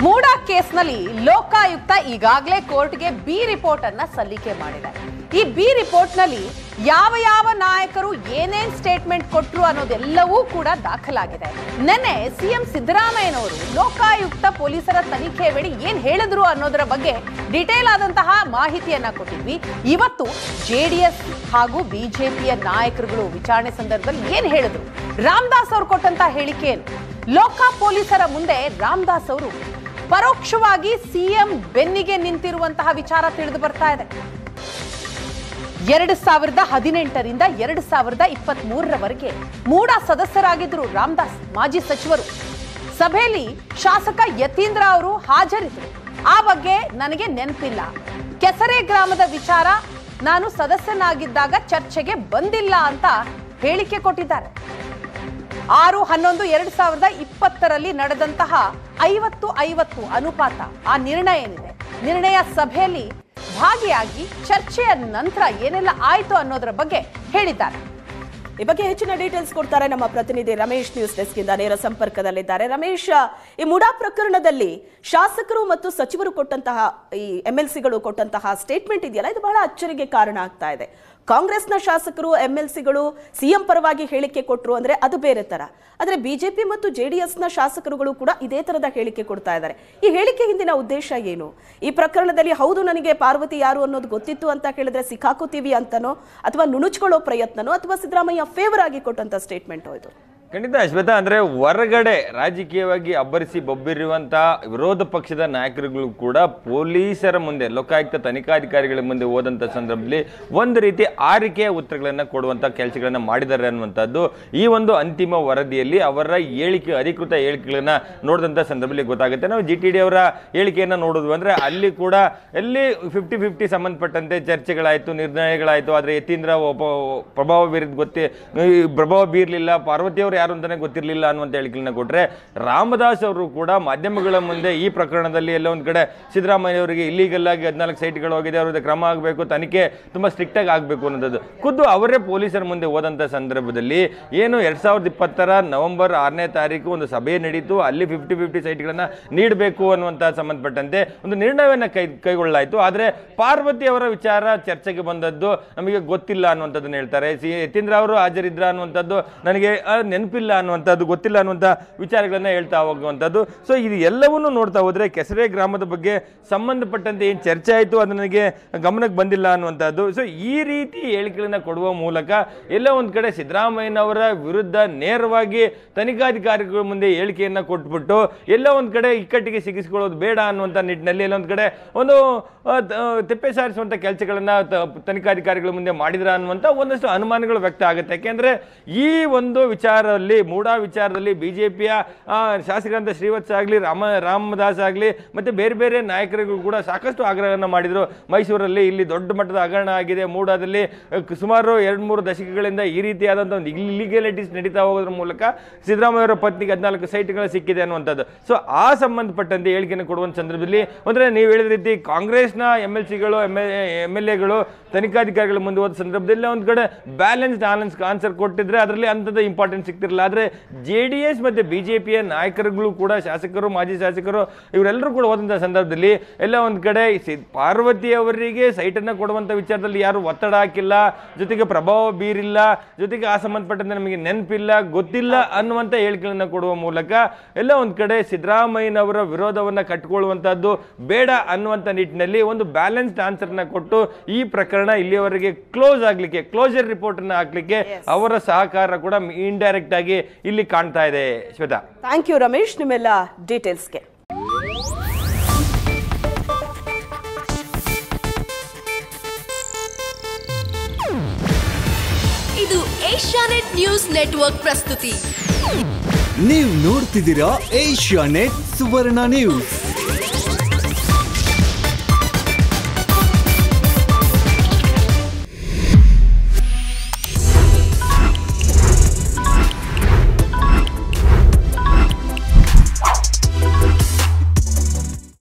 ಮೂಡಾ ಕೇಸ್ನಲ್ಲಿ ಲೋಕಾಯುಕ್ತ ಈಗಾಗಲೇ ಕೋರ್ಟ್ಗೆ ಬಿ ರಿಪೋರ್ಟ್ ಅನ್ನ ಸಲ್ಲಿಕೆ ಮಾಡಿದೆ. ಈ ಬಿ ರಿಪೋರ್ಟ್ ನಲ್ಲಿ ಯಾವ ನಾಯಕರು ಏನೇನ್ ಸ್ಟೇಟ್ಮೆಂಟ್ ಕೊಟ್ರು ಅನ್ನೋದೆಲ್ಲವೂ ಕೂಡ ದಾಖಲಾಗಿದೆ. ನೆನ್ನೆ ಸಿಎಂ ಸಿದ್ದರಾಮಯ್ಯನವರು ಲೋಕಾಯುಕ್ತ ಪೊಲೀಸರ ತನಿಖೆ ವೇಳೆ ಏನ್ ಹೇಳಿದ್ರು ಅನ್ನೋದರ ಬಗ್ಗೆ ಡಿಟೇಲ್ ಆದಂತಹ ಮಾಹಿತಿಯನ್ನ ಕೊಟ್ಟಿದ್ವಿ. ಇವತ್ತು ಜೆಡಿಎಸ್ ಹಾಗೂ ಬಿಜೆಪಿಯ ನಾಯಕರುಗಳು ವಿಚಾರಣೆ ಸಂದರ್ಭದಲ್ಲಿ ಏನ್ ಹೇಳಿದ್ರು, ರಾಮದಾಸ್ ಅವರು ಕೊಟ್ಟಂತಹ ಹೇಳಿಕೆ ಏನು, ಲೋಕ ಪೊಲೀಸರ ಮುಂದೆ ರಾಮದಾಸ್ ಅವರು ಪರೋಕ್ಷವಾಗಿ ಸಿಎಂ ಬೆನ್ನಿಗೆ ನಿಂತಿರುವಂತಹ ವಿಚಾರ ತಿಳಿದು ಬರ್ತಾ ಇದೆ. 2018ರಿಂದ 2023ರವರೆಗೆ ಮೂಡಾ ಸದಸ್ಯರಾಗಿದ್ದರು ರಾಮದಾಸ್, ಮಾಜಿ ಸಚಿವರು. ಸಭೆಯಲ್ಲಿ ಶಾಸಕ ಯತೀಂದ್ರ ಅವರು ಹಾಜರಿದ್ದರು. ಆ ಬಗ್ಗೆ ನನಗೆ ನೆನಪಿಲ್ಲ. ಕೆಸರೆ ಗ್ರಾಮದ ವಿಚಾರ ನಾನು ಸದಸ್ಯನಾಗಿದ್ದಾಗ ಚರ್ಚೆಗೆ ಬಂದಿಲ್ಲ ಅಂತ ಹೇಳಿಕೆ ಕೊಟ್ಟಿದ್ದಾರೆ. 6/11/2020ರಲ್ಲಿ ನಡೆದಂತಹ 50-50 ಅನುಪಾತ ಆ ನಿರ್ಣಯ ಏನಿದೆ, ನಿರ್ಣಯ ಸಭೆಯಲ್ಲಿ ಭಾಗಿಯಾಗಿ ಚರ್ಚೆಯ ನಂತರ ಏನೆಲ್ಲ ಆಯ್ತು ಅನ್ನೋದರ ಬಗ್ಗೆ ಹೇಳಿದ್ದಾರೆ. ಈ ಬಗ್ಗೆ ಹೆಚ್ಚಿನ ಡೀಟೇಲ್ಸ್ ಕೊಡ್ತಾರೆ ನಮ್ಮ ಪ್ರತಿನಿಧಿ ರಮೇಶ್. ನ್ಯೂಸ್ ಡೆಸ್ಕ್ ಇಂದ ನೇರ ಸಂಪರ್ಕದಲ್ಲಿದ್ದಾರೆ. ರಮೇಶ್, ಈ ಮುಡಾ ಪ್ರಕರಣದಲ್ಲಿ ಶಾಸಕರು ಮತ್ತು ಸಚಿವರು ಕೊಟ್ಟಂತಹ ಈ ಎಂಎಲ್ಸಿಗಳು ಕೊಟ್ಟಂತಹ ಸ್ಟೇಟ್ಮೆಂಟ್ ಇದೆಯಲ್ಲ, ಇದು ಬಹಳ ಅಚ್ಚರಿಗೆ ಕಾರಣ ಆಗ್ತಾ ಇದೆ. ಕಾಂಗ್ರೆಸ್ನ ಶಾಸಕರು ಎಂಎಲ್ಸಿಗಳು ಸಿಎಂ ಪರವಾಗಿ ಹೇಳಿಕೆ ಕೊಟ್ಟರು ಅಂದ್ರೆ ಅದು ಬೇರೆ ತರ, ಆದ್ರೆ ಬಿಜೆಪಿ ಮತ್ತು ಜೆಡಿಎಸ್ನ ಶಾಸಕರುಗಳು ಕೂಡ ಇದೇ ತರದ ಹೇಳಿಕೆ ಕೊಡ್ತಾ ಇದ್ದಾರೆ. ಈ ಹೇಳಿಕೆ ಹಿಂದಿನ ಉದ್ದೇಶ ಏನು? ಈ ಪ್ರಕರಣದಲ್ಲಿ ಹೌದು ನನಗೆ ಪಾರ್ವತಿ ಯಾರು ಅನ್ನೋದು ಗೊತ್ತಿತ್ತು ಅಂತ ಕೇಳಿದ್ರೆ ಸಿಕ್ಕಾಕೋತೀವಿ ಅಂತನೋ, ಅಥವಾ ನುಣುಚ್ಕೊಳ್ಳೋ ಪ್ರಯತ್ನನೋ, ಅಥವಾ ಸಿದ್ದರಾಮಯ್ಯ ಫೇವರ್ ಆಗಿ ಕೊಟ್ಟಂತ ಸ್ಟೇಟ್ಮೆಂಟ್ ಇದು? ಖಂಡಿತ ಶ್ವೇತಾ, ಅಂದರೆ ಹೊರಗಡೆ ರಾಜಕೀಯವಾಗಿ ಅಬ್ಬರಿಸಿ ಬೊಬ್ಬಿರುವಂಥ ವಿರೋಧ ಪಕ್ಷದ ನಾಯಕರುಗಳು ಕೂಡ ಪೊಲೀಸರ ಮುಂದೆ, ಲೋಕಾಯುಕ್ತ ತನಿಖಾಧಿಕಾರಿಗಳ ಮುಂದೆ ಹೋದಂಥ ಸಂದರ್ಭದಲ್ಲಿ ಒಂದು ರೀತಿ ಆರಿಕೆಯ ಉತ್ತರಗಳನ್ನು ಕೊಡುವಂಥ ಕೆಲಸಗಳನ್ನು ಮಾಡಿದ್ದಾರೆ ಅನ್ನುವಂಥದ್ದು ಈ ಒಂದು ಅಂತಿಮ ವರದಿಯಲ್ಲಿ ಅವರ ಹೇಳಿಕೆ, ಅಧಿಕೃತ ಹೇಳಿಕೆಗಳನ್ನು ನೋಡಿದಂಥ ಸಂದರ್ಭದಲ್ಲಿ ಗೊತ್ತಾಗುತ್ತೆ. ನಾವು GTD ಅವರ ಹೇಳಿಕೆಯನ್ನು ನೋಡಿದ್ವಿ ಅಂದರೆ ಅಲ್ಲಿ ಕೂಡ ಎಲ್ಲಿ 50-50 ಸಂಬಂಧಪಟ್ಟಂತೆ ಚರ್ಚೆಗಳಾಯಿತು, ನಿರ್ಣಯಗಳಾಯಿತು. ಆದರೆ ಯತೀಂದ್ರ ಪ್ರಭಾವ ಬೀರಲಿಲ್ಲ, ಪಾರ್ವತಿಯವರು ಯಾರು ಅಂತಾನೆ ಗೊತ್ತಿರಲಿಲ್ಲ ಅನ್ನುವಂಥ ಹೇಳಿಕೆಗಳನ್ನ ಕೊಟ್ಟರೆ, ರಾಮದಾಸ್ ಅವರು ಕೂಡ ಮಾಧ್ಯಮಗಳ ಮುಂದೆ ಈ ಪ್ರಕರಣದಲ್ಲಿ ಎಲ್ಲ ಒಂದು ಕಡೆ ಸಿದ್ದರಾಮಯ್ಯ ಅವರಿಗೆ ಇಲ್ಲಿಗಲ್ ಆಗಿ 14 ಸೈಟ್ಗಳು ಹೋಗಿದೆ, ಅವ್ರದ್ದು ಕ್ರಮ ಆಗಬೇಕು, ತನಿಖೆ ತುಂಬ ಸ್ಟ್ರಿಕ್ಟ್ ಆಗಿ ಆಗಬೇಕು ಅನ್ನೋದು ಖುದ್ದು ಅವರೇ ಪೊಲೀಸರ ಮುಂದೆ ಹೋದಂಥ ಸಂದರ್ಭದಲ್ಲಿ ಏನು 2020ರ ನವೆಂಬರ್ 6ನೇ ತಾರೀಕು ಒಂದು ಸಭೆ ನಡೀತು. ಅಲ್ಲಿ 50-50 ಸೈಟ್ಗಳನ್ನು ನೀಡಬೇಕು ಅನ್ನುವಂಥ ಸಂಬಂಧಪಟ್ಟಂತೆ ಒಂದು ನಿರ್ಣಯವನ್ನು ಕೈಗೊಳ್ಳಲಾಯಿತು. ಆದರೆ ಪಾರ್ವತಿ ಅವರ ವಿಚಾರ ಚರ್ಚೆಗೆ ಬಂದದ್ದು ನಮಗೆ ಗೊತ್ತಿಲ್ಲ ಅನ್ನುವಂಥದ್ದನ್ನು ಹೇಳ್ತಾರೆ. ಯತೀಂದ್ರ ಅವರು ಹಾಜರಿದ್ರ ಅನ್ನುವಂಥದ್ದು ನನಗೆ ನೆನಪಿಲ್ಲ ಅನ್ನುವಂಥದ್ದು, ಗೊತ್ತಿಲ್ಲ ಅನ್ನುವಂಥ ವಿಚಾರಗಳನ್ನ ಹೇಳ್ತಾ ಹೋಗುವಂಥದ್ದು. ಸೊ ಇದು ಎಲ್ಲವನ್ನೂ ನೋಡ್ತಾ ಹೋದರೆ ಕೆಸರೆ ಗ್ರಾಮದ ಬಗ್ಗೆ ಸಂಬಂಧಪಟ್ಟಂತೆ ಏನು ಚರ್ಚೆ ಆಯಿತು ಅದು ನನಗೆ ಗಮನಕ್ಕೆ ಬಂದಿಲ್ಲ ಅನ್ನುವಂಥದ್ದು. ಸೊ ಈ ರೀತಿ ಹೇಳಿಕೆಗಳನ್ನು ಕೊಡುವ ಮೂಲಕ ಎಲ್ಲ ಒಂದು ಕಡೆ ಸಿದ್ದರಾಮಯ್ಯನವರ ವಿರುದ್ಧ ನೇರವಾಗಿ ತನಿಖಾಧಿಕಾರಿಗಳ ಮುಂದೆ ಹೇಳಿಕೆಯನ್ನು ಕೊಟ್ಬಿಟ್ಟು ಎಲ್ಲ ಒಂದು ಕಡೆ ಇಕ್ಕಟ್ಟಿಗೆ ಸಿಗಿಸಿಕೊಳ್ಳೋದು ಬೇಡ ಅನ್ನುವಂಥ ನಿಟ್ಟಿನಲ್ಲಿ ಎಲ್ಲ ಒಂದು ಕಡೆ ಒಂದು ತೆಪ್ಪೆ ಸಾರಿಸುವಂಥ ಕೆಲಸಗಳನ್ನು ತನಿಖಾಧಿಕಾರಿಗಳ ಮುಂದೆ ಮಾಡಿದ್ರ ಅನ್ನುವಂಥ ಒಂದಷ್ಟು ಅನುಮಾನಗಳು ವ್ಯಕ್ತ ಆಗುತ್ತೆ. ಯಾಕೆಂದರೆ ಈ ಒಂದು ವಿಚಾರದಲ್ಲಿ, ಮೂಡಾ ವಿಚಾರದಲ್ಲಿ ಬಿಜೆಪಿಯ ಶಾಸಕರಂತ ಶ್ರೀವತ್ಸ ಆಗಲಿ, ರಾಮದಾಸ್ ಆಗಲಿ ಮತ್ತು ಬೇರೆ ಬೇರೆ ನಾಯಕರಿಗೂ ಕೂಡ ಸಾಕಷ್ಟು ಆಗ್ರಹವನ್ನು ಮಾಡಿದರು. ಮೈಸೂರಲ್ಲಿ ಇಲ್ಲಿ ದೊಡ್ಡ ಮಟ್ಟದ ಹಗರಣ ಆಗಿದೆ, ಮೂಡಾದಲ್ಲಿ ಸುಮಾರು 2-3 ದಶಕಗಳಿಂದ ಈ ರೀತಿಯಾದಂಥ ಒಂದು ಇಲ್ಲಿಗಲಿಟೀಸ್ ನಡೀತಾ ಹೋಗೋದ್ರ ಮೂಲಕ ಸಿದ್ದರಾಮಯ್ಯವರ ಪತ್ನಿಗೆ 14 ಸೈಟ್ಗಳು ಸಿಕ್ಕಿದೆ ಅನ್ನುವಂಥದ್ದು. ಸೊ ಆ ಸಂಬಂಧಪಟ್ಟಂತೆ ಹೇಳಿಕೆಯನ್ನು ಕೊಡುವಂಥ ಸಂದರ್ಭದಲ್ಲಿ ಅಂದರೆ ನೀವು ಹೇಳಿದ ರೀತಿ ಕಾಂಗ್ರೆಸ್ನ MLCಗಳು MLAಗಳು ತನಿಖಾಧಿಕಾರಿಗಳ ಮುಂದೆ ಹೋದ ಸಂದರ್ಭದಲ್ಲಿ ಒಂದು ಕಡೆ ಬ್ಯಾಲೆನ್ಸ್ಡ್ ಆನ್ಸರ್ ಕೊಟ್ಟಿದ್ರೆ ಅದರಲ್ಲಿ ಅಂಥದ್ದು ಇಂಪಾರ್ಟೆನ್ಸ್ ಸಿಗ್ತಿರಲಿಲ್ಲ. ಆದರೆ JDS ಮತ್ತು ಬಿಜೆಪಿಯ ನಾಯಕರುಗಳು ಕೂಡ, ಶಾಸಕರು, ಮಾಜಿ ಶಾಸಕರು ಇವರೆಲ್ಲರೂ ಕೂಡ ಹೋದಂಥ ಸಂದರ್ಭದಲ್ಲಿ ಎಲ್ಲ ಒಂದು ಕಡೆ ಪಾರ್ವತಿ ಅವರಿಗೆ ಸೈಟನ್ನು ಕೊಡುವಂಥ ವಿಚಾರದಲ್ಲಿ ಯಾರು ಒತ್ತಡ ಹಾಕಿಲ್ಲ, ಜೊತೆಗೆ ಪ್ರಭಾವ ಬೀರಿಲ್ಲ, ಜೊತೆಗೆ ಆ ಸಂಬಂಧಪಟ್ಟಂತೆ ನಮಗೆ ನೆನಪಿಲ್ಲ, ಗೊತ್ತಿಲ್ಲ ಅನ್ನುವಂಥ ಹೇಳಿಕೆಗಳನ್ನು ಕೊಡುವ ಮೂಲಕ ಎಲ್ಲ ಒಂದು ಕಡೆ ಸಿದ್ದರಾಮಯ್ಯನವರ ವಿರೋಧವನ್ನು ಕಟ್ಟಿಕೊಳ್ಳುವಂಥದ್ದು ಬೇಡ ಅನ್ನುವಂಥ ನಿಟ್ಟಿನಲ್ಲಿ ಒಂದು ಬ್ಯಾಲೆನ್ಸ್ಡ್ ಆನ್ಸರ್ನ ಕೊಟ್ಟು ಈ ಪ್ರಕರಣ ಇಲ್ಲಿಯವರೆಗೆ ಕ್ಲೋಸ್ ಆಗಲಿಕ್ಕೆ, ಕ್ಲೋಸರ್ ರಿಪೋರ್ಟ್ ಅನ್ನು ಹಾಕ್ಲಿಕ್ಕೆ ಅವರ ಸಹಕಾರ ಕೂಡ ಇಂಡೈರೆಕ್ಟ್ ಆಗಿ ಇಲ್ಲಿ ಕಾಣ್ತಾ ಇದೆ. ಶ್ವೇತಾ, ಥ್ಯಾಂಕ್ ಯು ರಮೇಶ್ ನಿಮ್ಮೆಲ್ಲ ಡೀಟೇಲ್ಸ್ಗೆ. ಇದು ಏಷ್ಯಾನೆಟ್ ನ್ಯೂಸ್ ನೆಟ್ವರ್ಕ್ ಪ್ರಸ್ತುತಿ. ನೀವು ನೋಡ್ತಿದ್ದೀರಾ ಏಷ್ಯಾನೆಟ್ ಸುವರ್ಣ ನ್ಯೂಸ್.